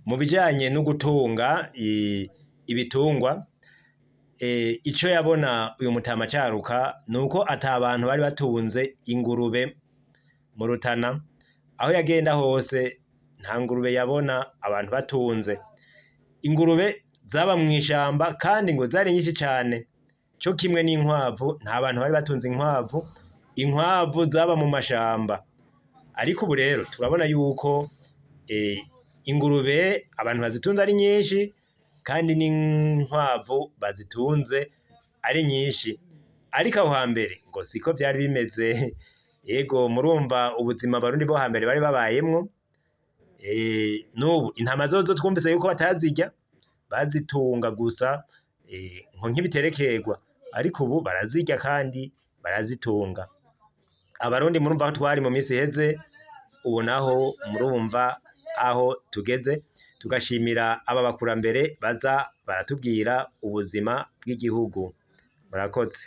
mu bijanye no gutunga ibitungwa, ico yabona uyu mutama Caruka nuko ata bantu bari batunze ingurube mu Rutana, aho yagenda hose nta ngurube yabona abantu batunze. Ingurube zaba mw'ishamba kandi ngo zari nyinshi cane, co kimwe n'inkwavu, nta bantu bari batunze inkwavu, inkwavu zaba mu mashamba. Ariko ubu rero turabona yuko ingurube abantu bazitunze ari nyinshi kandi n'inkwavu bazitunze ari nyinshi, ariko aho hambere ngo siko vyari bimeze. Yego murumva ubuzima abarundi bo hambere bari babayemwo. N'ubu intama zozo twumvise yuko batazirya, bazitunga gusa nko nk'ibiterekerwa, ariko ubu barazirya kandi barazitunga. Abarundi murumva aho twari mu misi iheze, ubu naho murumva aho tugeze, tugashimira aba bakurambere baza baratubwira ubuzima bw'igihugu. Murakoze.